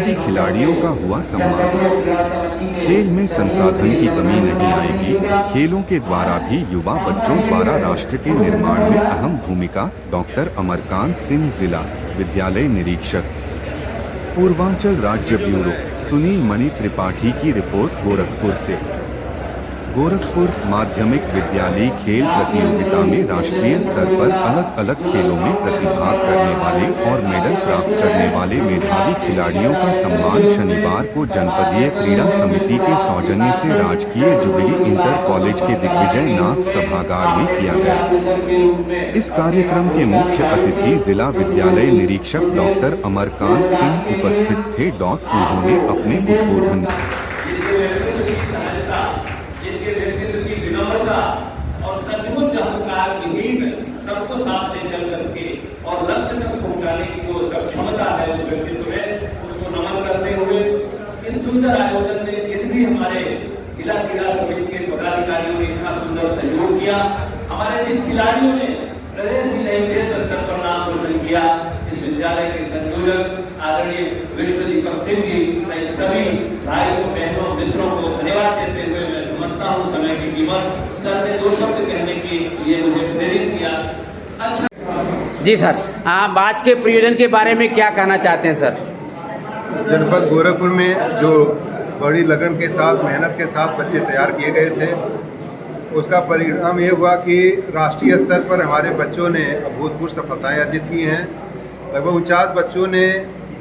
मेधावी खिलाड़ियों का हुआ सम्मान। खेल में संसाधन की कमी नहीं आएगी, खेलों के द्वारा भी युवा बच्चों द्वारा राष्ट्र के निर्माण में अहम भूमिका। डॉक्टर अमरकांत सिंह, जिला विद्यालय निरीक्षक, पूर्वांचल राज्य ब्यूरो। सुनील मणि त्रिपाठी की रिपोर्ट, गोरखपुर से। गोरखपुर माध्यमिक विद्यालय खेल प्रतियोगिता में राष्ट्रीय स्तर पर अलग अलग खेलों में प्रतिभाग करने वाले और मेडल प्राप्त करने वाले मेधावी खिलाड़ियों का सम्मान शनिवार को जनपदीय क्रीड़ा समिति के सौजन्य से राजकीय जुबिली इंटर कॉलेज के दिग्विजय नाथ सभागार में किया गया। इस कार्यक्रम के मुख्य अतिथि जिला विद्यालय निरीक्षक डॉक्टर अमरकांत सिंह उपस्थित थे। उन्होंने अपने उद्बोधन और सचमुच अहंकार विहीन सबको साथ ले चल करके और लक्ष्य तक पहुंचाने की जो सक्षमता है उस व्यक्तित्व में, उसको नमन करते हुए इस सुंदर आयोजन में फिर भी हमारे जिला क्रीड़ा समिति के पदाधिकारियों ने इतना सुंदर सहयोग किया। हमारे जिन खिलाड़ियों ने प्रदेश ही नहीं देश स्तर पर नाम रोशन किया, इस विद्यालय के संयोजक आदरणीय विश्वदीप सिंह जी सहित सभी भाइयों बहनों मित्रों को धन्यवाद देते हुए मैं समझता हूँ समय की कीमत। सर ने 2 शब्द कहने के लिए मुझे प्रेरित किया। अच्छा जी सर, आप आज के प्रयोजन के बारे में क्या कहना चाहते हैं सर? जनपद गोरखपुर में जो बड़ी लगन के साथ मेहनत के साथ बच्चे तैयार किए गए थे, उसका परिणाम ये हुआ कि राष्ट्रीय स्तर पर हमारे बच्चों ने अभूतपूर्व सफलताएं अर्जित की हैं। लगभग 49 बच्चों ने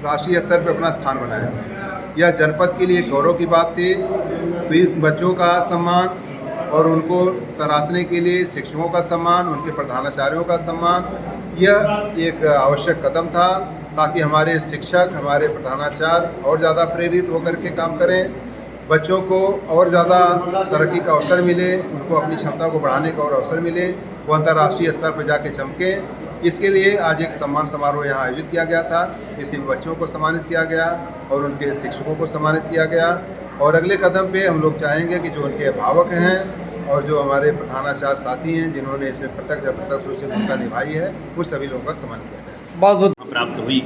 राष्ट्रीय स्तर पर अपना स्थान बनाया। यह जनपद के लिए गौरव की बात थी। तो इस बच्चों का सम्मान और उनको तराशने के लिए शिक्षकों का सम्मान, उनके प्रधानाचार्यों का सम्मान, यह एक आवश्यक कदम था ताकि हमारे शिक्षक, हमारे प्रधानाचार्य और ज़्यादा प्रेरित होकर के काम करें, बच्चों को और ज़्यादा तरक्की का अवसर मिले, उनको अपनी क्षमता को बढ़ाने का और अवसर मिले, वो अंतर्राष्ट्रीय स्तर पर जाके चमके। इसके लिए आज एक सम्मान समारोह यहाँ आयोजित किया गया था। इसी बच्चों को सम्मानित किया गया और उनके शिक्षकों को सम्मानित किया गया। और अगले कदम पे हम लोग चाहेंगे कि जो उनके अभिभावक हैं और जो हमारे प्रधानाचार्य साथी हैं जिन्होंने इसमें प्रत्यक्ष या अप्रत्यक्ष रूप से भूमिका निभाई है, उन सभी लोगों का सम्मान किया जाए। बहुत बहुत प्राप्त हुई।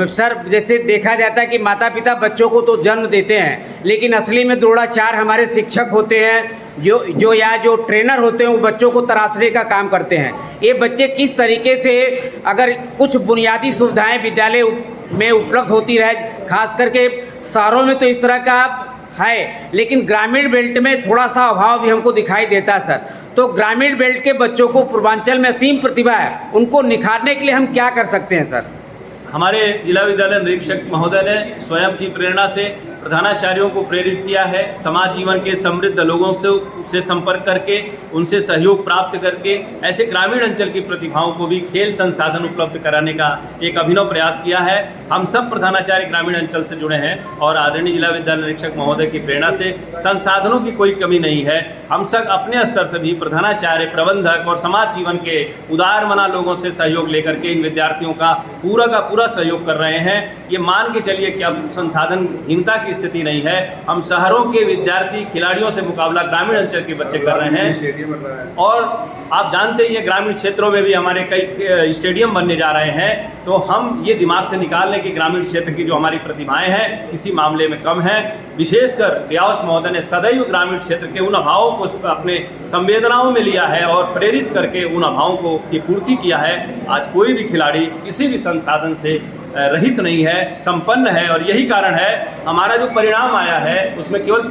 सर, जैसे देखा जाता है कि माता पिता बच्चों को तो जन्म देते हैं, लेकिन असली में द्रोणाचार्य हमारे शिक्षक होते हैं, जो ट्रेनर होते हैं, वो बच्चों को तराशने का काम करते हैं। ये बच्चे किस तरीके से, अगर कुछ बुनियादी सुविधाएं विद्यालय में उपलब्ध होती रहे, खास करके शहरों में तो इस तरह का है, लेकिन ग्रामीण बेल्ट में थोड़ा सा अभाव भी हमको दिखाई देता है सर। तो ग्रामीण बेल्ट के बच्चों को, पूर्वांचल में असीम प्रतिभा है, उनको निखारने के लिए हम क्या कर सकते हैं सर? हमारे जिला विद्यालय निरीक्षक महोदय ने स्वयं की प्रेरणा से प्रधानाचार्यों को प्रेरित किया है। समाज जीवन के समृद्ध लोगों से संपर्क करके, उनसे सहयोग प्राप्त करके ऐसे ग्रामीण अंचल की प्रतिभाओं को भी खेल संसाधन उपलब्ध कराने का एक अभिनव प्रयास किया है। हम सब प्रधानाचार्य ग्रामीण अंचल से जुड़े हैं और आदरणीय जिला विद्यालय निरीक्षक महोदय की प्रेरणा से संसाधनों की कोई कमी नहीं है। हम सब अपने स्तर से भी प्रधानाचार्य, प्रबंधक और समाज जीवन के उदार मना लोगों से सहयोग लेकर के इन विद्यार्थियों का पूरा सहयोग कर रहे हैं। ये मान के चलिए कि अब संसाधनहीनता की स्थिति नहीं है। हम शहरों के विद्यार्थी खिलाड़ियों से मुकाबला ग्रामीण अंचल के बच्चे कर रहे हैं और आप जानते ही हैं ग्रामीण क्षेत्रों में भी हमारे कई स्टेडियम बनने जा रहे हैं। तो हम ये दिमाग से निकाल लें कि ग्रामीण क्षेत्र की जो हमारी प्रतिभाएं हैं किसी मामले में कम है। विशेषकर व्यास महोदय ने सदैव ग्रामीण क्षेत्र के उन अभावों को अपने संवेदनाओं में लिया है और प्रेरित करके उन अभावों को की पूर्ति किया है। आज कोई भी खिलाड़ी किसी भी संसाधन से रहित नहीं है, संपन्न है और यही कारण है हमारा जो परिणाम आया है उसमें केवल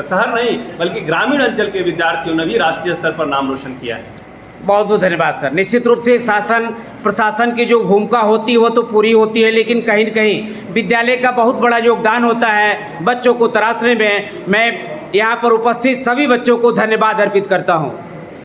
शहर नहीं बल्कि ग्रामीण अंचल के विद्यार्थियों ने भी राष्ट्रीय स्तर पर नाम रोशन किया है। बहुत बहुत धन्यवाद सर। निश्चित रूप से शासन प्रशासन की जो भूमिका होती है वो तो पूरी होती है, लेकिन कहीं न कहीं विद्यालय का बहुत बड़ा योगदान होता है बच्चों को तराशने में। मैं यहाँ पर उपस्थित सभी बच्चों को धन्यवाद अर्पित करता हूँ।